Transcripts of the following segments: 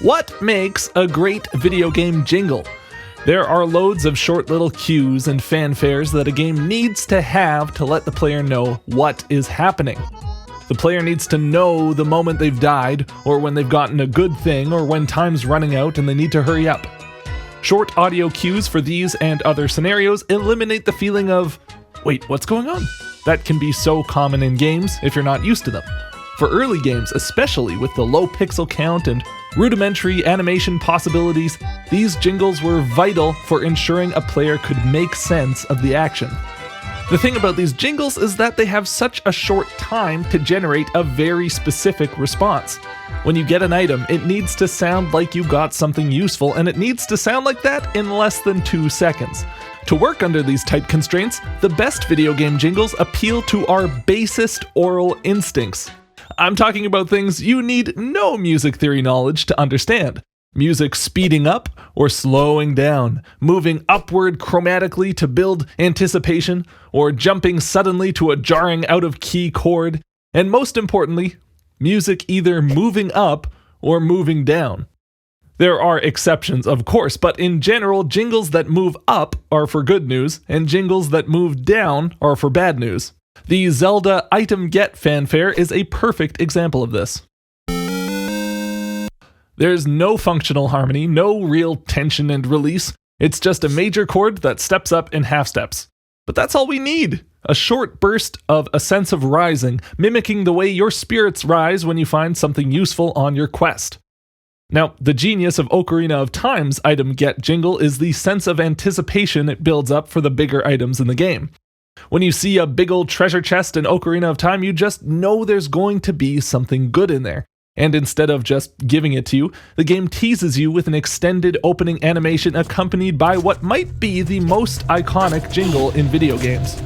What makes a great video game jingle? There are loads of short little cues and fanfares that a game needs to have to let the player know what is happening. The player needs to know the moment they've died, or when they've gotten a good thing, or when time's running out and they need to hurry up. Short audio cues for these and other scenarios eliminate the feeling of, wait, what's going on? That can be so common in games if you're not used to them. For early games, especially with the low pixel count and rudimentary animation possibilities, these jingles were vital for ensuring a player could make sense of the action. The thing about these jingles is that they have such a short time to generate a very specific response. When you get an item, it needs to sound like you got something useful, and it needs to sound like that in less than 2 seconds. To work under these tight constraints, the best video game jingles appeal to our basest oral instincts. I'm talking about things you need no music theory knowledge to understand. Music speeding up or slowing down, moving upward chromatically to build anticipation, or jumping suddenly to a jarring out-of-key chord, and most importantly, music either moving up or moving down. There are exceptions, of course, but in general, jingles that move up are for good news, and jingles that move down are for bad news. The Zelda item get fanfare is a perfect example of this. There's no functional harmony, no real tension and release. It's just a major chord that steps up in half steps. But that's all we need. A short burst of a sense of rising, mimicking the way your spirits rise when you find something useful on your quest. Now, the genius of Ocarina of Time's item get jingle is the sense of anticipation it builds up for the bigger items in the game. When you see a big old treasure chest in Ocarina of Time, you just know there's going to be something good in there. And instead of just giving it to you, the game teases you with an extended opening animation accompanied by what might be the most iconic jingle in video games.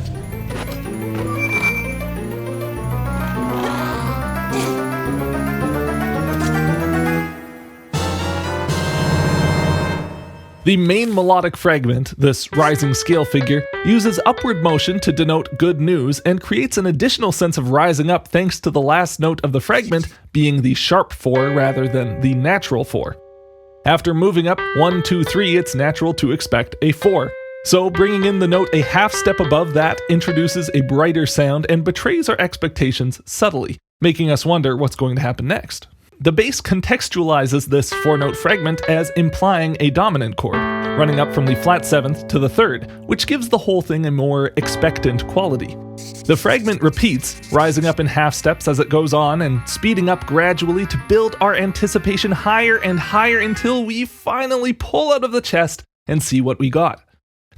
The main melodic fragment, this rising scale figure, uses upward motion to denote good news and creates an additional sense of rising up thanks to the last note of the fragment being the sharp 4 rather than the natural 4. After moving up 1, 2, 3, it's natural to expect a 4. So bringing in the note a half step above that introduces a brighter sound and betrays our expectations subtly, making us wonder what's going to happen next. The bass contextualizes this 4-note fragment as implying a dominant chord, running up from the flat 7th to the 3rd, which gives the whole thing a more expectant quality. The fragment repeats, rising up in half steps as it goes on and speeding up gradually to build our anticipation higher and higher until we finally pull out of the chest and see what we got.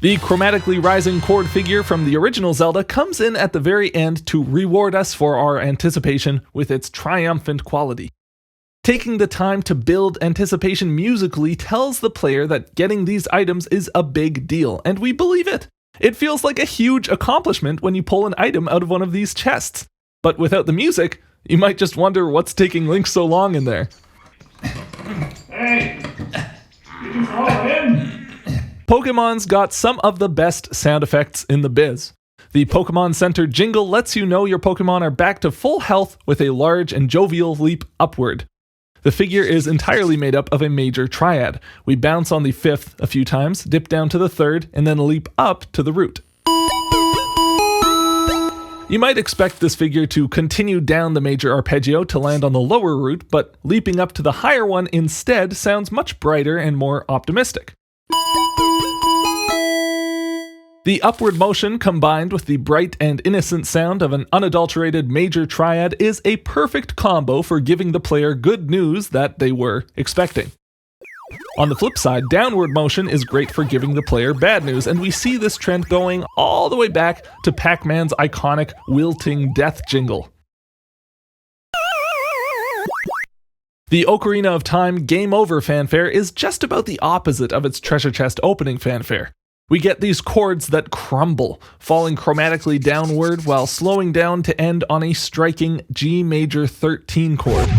The chromatically rising chord figure from the original Zelda comes in at the very end to reward us for our anticipation with its triumphant quality. Taking the time to build anticipation musically tells the player that getting these items is a big deal, and we believe it. It feels like a huge accomplishment when you pull an item out of one of these chests. But without the music, you might just wonder what's taking Link so long in there. Hey! Did you fall in? Pokemon's got some of the best sound effects in the biz. The Pokemon Center jingle lets you know your Pokemon are back to full health with a large and jovial leap upward. The figure is entirely made up of a major triad. We bounce on the 5th a few times, dip down to the 3rd, and then leap up to the root. You might expect this figure to continue down the major arpeggio to land on the lower root, but leaping up to the higher one instead sounds much brighter and more optimistic. The upward motion combined with the bright and innocent sound of an unadulterated major triad is a perfect combo for giving the player good news that they were expecting. On the flip side, downward motion is great for giving the player bad news, and we see this trend going all the way back to Pac-Man's iconic wilting death jingle. The Ocarina of Time Game Over fanfare is just about the opposite of its treasure chest opening fanfare. We get these chords that crumble, falling chromatically downward while slowing down to end on a striking G major 13 chord.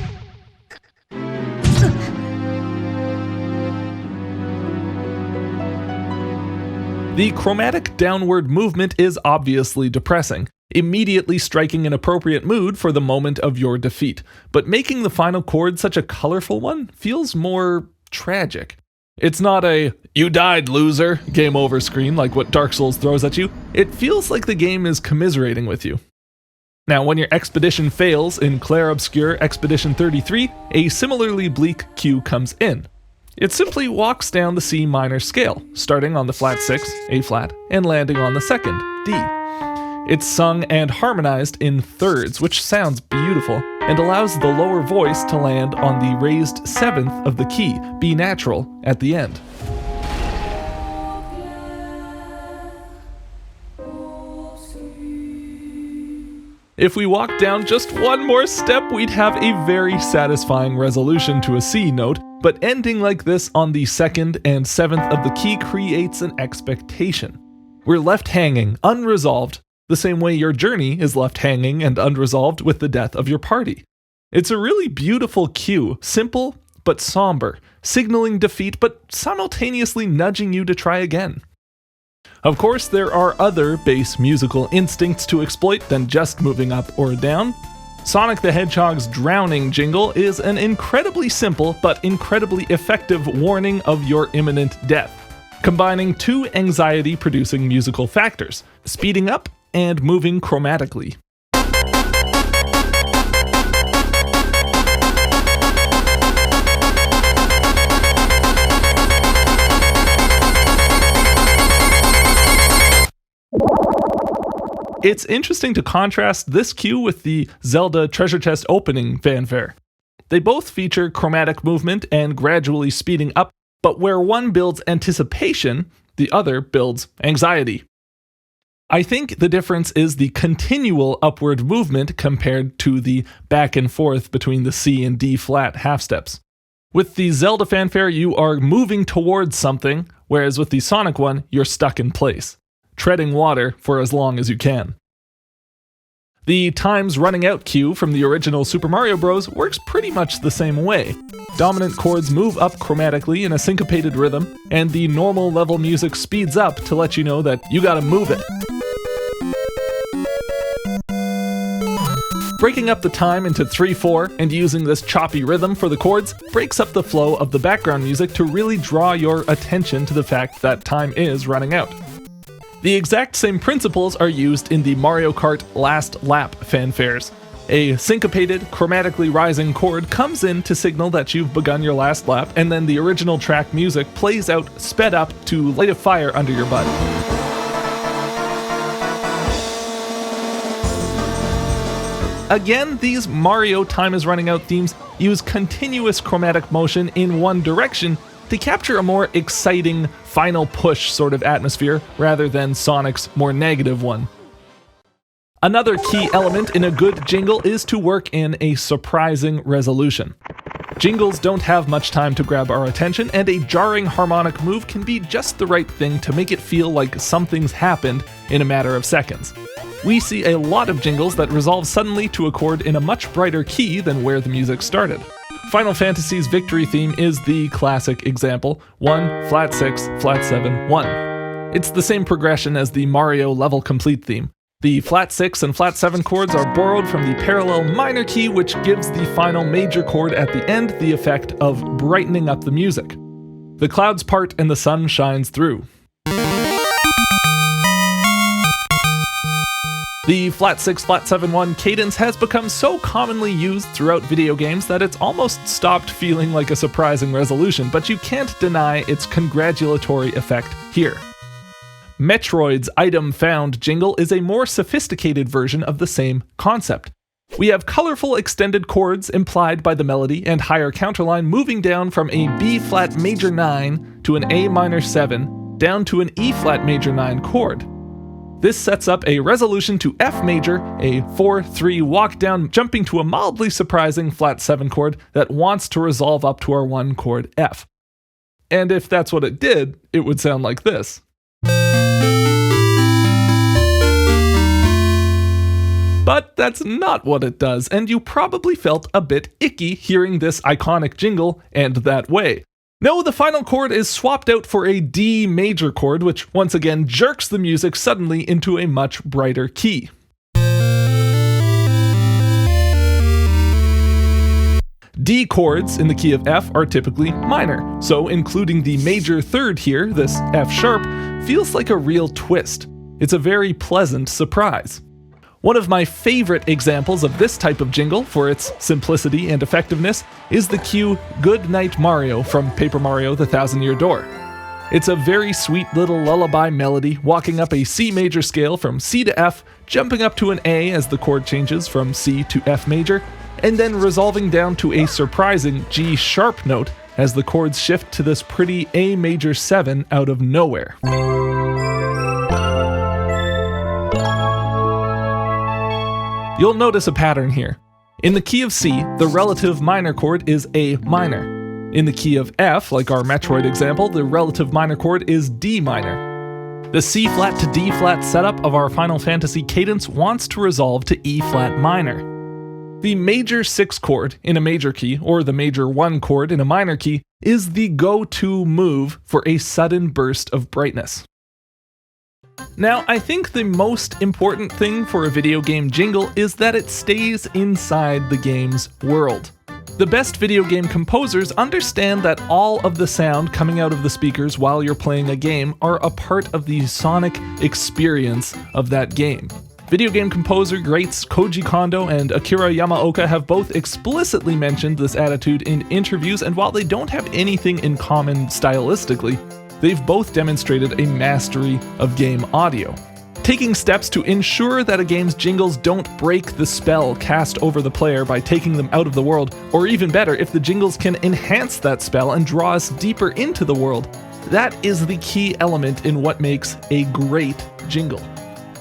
The chromatic downward movement is obviously depressing. immediately striking an appropriate mood for the moment of your defeat. But making the final chord such a colorful one feels more tragic. It's not a "you died, loser" game over screen like what Dark Souls throws at you. It feels like the game is commiserating with you. Now, when your expedition fails in Clair Obscur Expedition 33, a similarly bleak cue comes in. It simply walks down the C minor scale, starting on the flat 6, A flat, and landing on the second, D. It's sung and harmonized in thirds, which sounds beautiful, and allows the lower voice to land on the raised 7th of the key, B natural, at the end. If we walk down just one more step, we'd have a very satisfying resolution to a C note, but ending like this on the 2nd and 7th of the key creates an expectation. We're left hanging, unresolved, the same way your journey is left hanging and unresolved with the death of your party. It's a really beautiful cue, simple but somber, signaling defeat but simultaneously nudging you to try again. Of course, there are other base musical instincts to exploit than just moving up or down. Sonic the Hedgehog's drowning jingle is an incredibly simple but incredibly effective warning of your imminent death, combining two anxiety-producing musical factors, speeding up and moving chromatically. It's interesting to contrast this cue with the Zelda Treasure Chest opening fanfare. They both feature chromatic movement and gradually speeding up, but where one builds anticipation, the other builds anxiety. I think the difference is the continual upward movement compared to the back and forth between the C and D flat half steps. With the Zelda fanfare, you are moving towards something, whereas with the Sonic one, you're stuck in place, treading water for as long as you can. The time's running out cue from the original Super Mario Bros. Works pretty much the same way. Dominant chords move up chromatically in a syncopated rhythm, and the normal level music speeds up to let you know that you gotta move it. Breaking up the time into 3/4 and using this choppy rhythm for the chords breaks up the flow of the background music to really draw your attention to the fact that time is running out. The exact same principles are used in the Mario Kart Last Lap fanfares. A syncopated, chromatically rising chord comes in to signal that you've begun your last lap, and then the original track music plays out sped up to light a fire under your butt. Again, these Mario Time is Running Out themes use continuous chromatic motion in one direction to capture a more exciting, final push sort of atmosphere rather than Sonic's more negative one. Another key element in a good jingle is to work in a surprising resolution. Jingles don't have much time to grab our attention, and a jarring harmonic move can be just the right thing to make it feel like something's happened in a matter of seconds. We see a lot of jingles that resolve suddenly to a chord in a much brighter key than where the music started. Final Fantasy's victory theme is the classic example: 1, flat 6, flat 7, 1. It's the same progression as the Mario level complete theme. The flat 6 and flat 7 chords are borrowed from the parallel minor key, which gives the final major chord at the end the effect of brightening up the music. The clouds part and the sun shines through. The flat 6, flat 7, 1 cadence has become so commonly used throughout video games that it's almost stopped feeling like a surprising resolution, but you can't deny its congratulatory effect here. Metroid's Item Found jingle is a more sophisticated version of the same concept. We have colorful extended chords implied by the melody and higher counterline moving down from a B flat major 9 to an A minor 7 down to an E flat major 9 chord. This sets up a resolution to F major, a 4-3 walk down, jumping to a mildly surprising flat 7 chord that wants to resolve up to our 1 chord F. And if that's what it did, it would sound like this. But that's not what it does, and you probably felt a bit icky hearing this iconic jingle end that way. No, the final chord is swapped out for a D major chord, which once again jerks the music suddenly into a much brighter key. D chords in the key of F are typically minor, so including the major third here, this F sharp, feels like a real twist. It's a very pleasant surprise. One of my favorite examples of this type of jingle, for its simplicity and effectiveness, is the cue Good Night Mario from Paper Mario: The Thousand-Year Door. It's a very sweet little lullaby melody, walking up a C major scale from C to F, jumping up to an A as the chord changes from C to F major, and then resolving down to a surprising G sharp note as the chords shift to this pretty A major 7 out of nowhere. You'll notice a pattern here. In the key of C, the relative minor chord is A minor. In the key of F, like our Metroid example, the relative minor chord is D minor. The C flat to D flat setup of our Final Fantasy cadence wants to resolve to E flat minor. The major 6 chord in a major key, or the major 1 chord in a minor key, is the go-to move for a sudden burst of brightness. Now, I think the most important thing for a video game jingle is that it stays inside the game's world. The best video game composers understand that all of the sound coming out of the speakers while you're playing a game are a part of the sonic experience of that game. Video game composer greats Koji Kondo and Akira Yamaoka have both explicitly mentioned this attitude in interviews, and while they don't have anything in common stylistically, they've both demonstrated a mastery of game audio. Taking steps to ensure that a game's jingles don't break the spell cast over the player by taking them out of the world, or even better, if the jingles can enhance that spell and draw us deeper into the world, that is the key element in what makes a great jingle.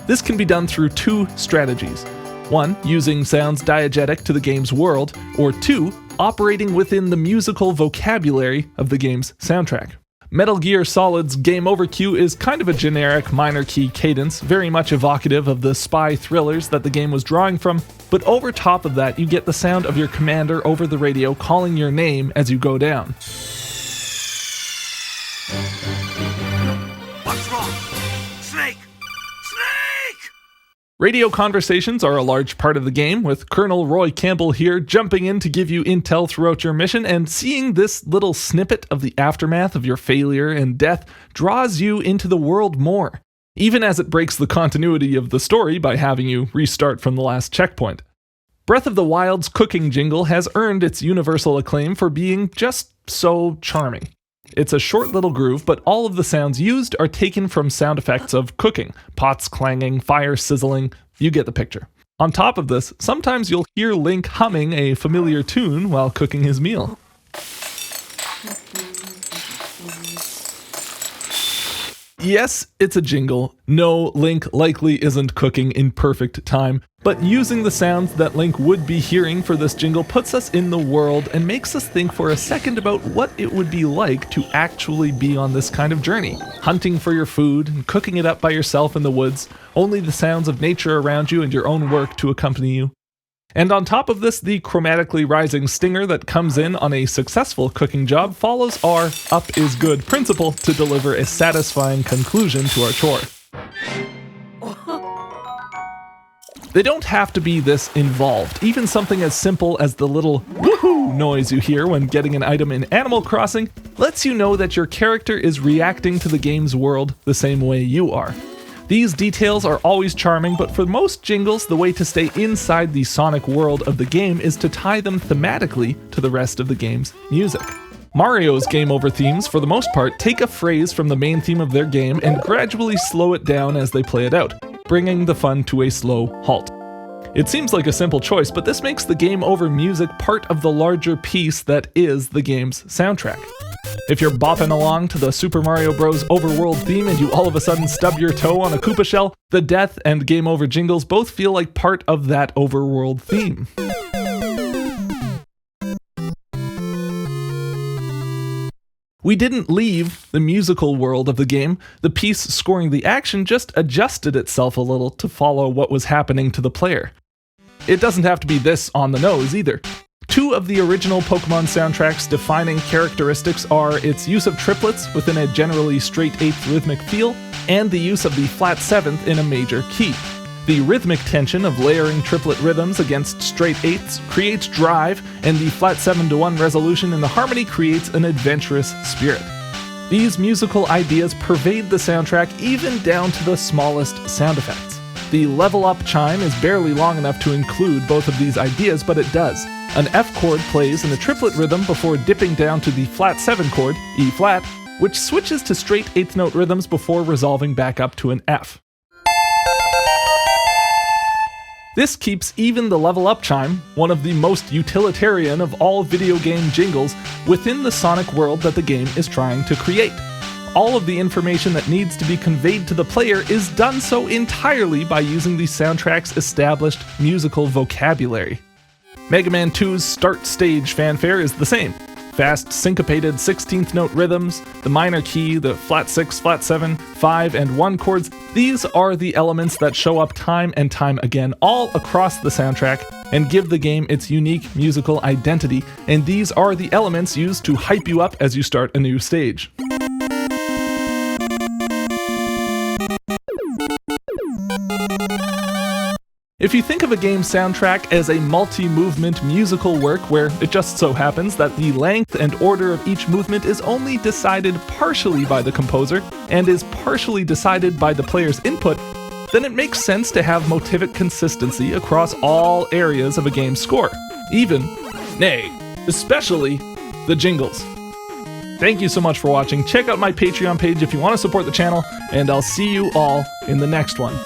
This can be done through 2 strategies. 1, using sounds diegetic to the game's world, or 2, operating within the musical vocabulary of the game's soundtrack. Metal Gear Solid's Game Over cue is kind of a generic minor key cadence, very much evocative of the spy thrillers that the game was drawing from, but over top of that you get the sound of your commander over the radio calling your name as you go down. What's wrong? Snake! Radio conversations are a large part of the game, with Colonel Roy Campbell here jumping in to give you intel throughout your mission, and seeing this little snippet of the aftermath of your failure and death draws you into the world more, even as it breaks the continuity of the story by having you restart from the last checkpoint. Breath of the Wild's cooking jingle has earned its universal acclaim for being just so charming. It's a short little groove, but all of the sounds used are taken from sound effects of cooking, pots clanging, fire sizzling, you get the picture. On top of this, sometimes you'll hear Link humming a familiar tune while cooking his meal. Yes, it's a jingle. No, Link likely isn't cooking in perfect time, but using the sounds that Link would be hearing for this jingle puts us in the world and makes us think for a second about what it would be like to actually be on this kind of journey. Hunting for your food and cooking it up by yourself in the woods, only the sounds of nature around you and your own work to accompany you. And on top of this, the chromatically rising stinger that comes in on a successful cooking job follows our up is good principle to deliver a satisfying conclusion to our chore. They don't have to be this involved. Even something as simple as the little woohoo noise you hear when getting an item in Animal Crossing lets you know that your character is reacting to the game's world the same way you are. These details are always charming, but for most jingles, the way to stay inside the sonic world of the game is to tie them thematically to the rest of the game's music. Mario's Game Over themes, for the most part, take a phrase from the main theme of their game and gradually slow it down as they play it out, bringing the fun to a slow halt. It seems like a simple choice, but this makes the Game Over music part of the larger piece that is the game's soundtrack. If you're bopping along to the Super Mario Bros. Overworld theme and you all of a sudden stub your toe on a Koopa shell, the Death and Game Over jingles both feel like part of that Overworld theme. We didn't leave the musical world of the game. The piece scoring the action just adjusted itself a little to follow what was happening to the player. It doesn't have to be this on the nose either. Two of the original Pokemon soundtracks' defining characteristics are its use of triplets within a generally straight eighth rhythmic feel, and the use of the flat seventh in a major key. The rhythmic tension of layering triplet rhythms against straight eighths creates drive, and the flat 7-to-1 resolution in the harmony creates an adventurous spirit. These musical ideas pervade the soundtrack even down to the smallest sound effects. The level up chime is barely long enough to include both of these ideas, but it does. An F chord plays in a triplet rhythm before dipping down to the flat 7 chord, E flat, which switches to straight 8th note rhythms before resolving back up to an F. This keeps even the level up chime, one of the most utilitarian of all video game jingles, within the sonic world that the game is trying to create. All of the information that needs to be conveyed to the player is done so entirely by using the soundtrack's established musical vocabulary. Mega Man 2's start stage fanfare is the same. Fast, syncopated 16th note rhythms, the minor key, the flat 6, flat 7, 5, and 1 chords, these are the elements that show up time and time again all across the soundtrack and give the game its unique musical identity, and these are the elements used to hype you up as you start a new stage. If you think of a game's soundtrack as a multi-movement musical work where it just so happens that the length and order of each movement is only decided partially by the composer and is partially decided by the player's input, then it makes sense to have motivic consistency across all areas of a game's score, even, nay, especially, the jingles. Thank you so much for watching. Check out my Patreon page if you want to support the channel, and I'll see you all in the next one.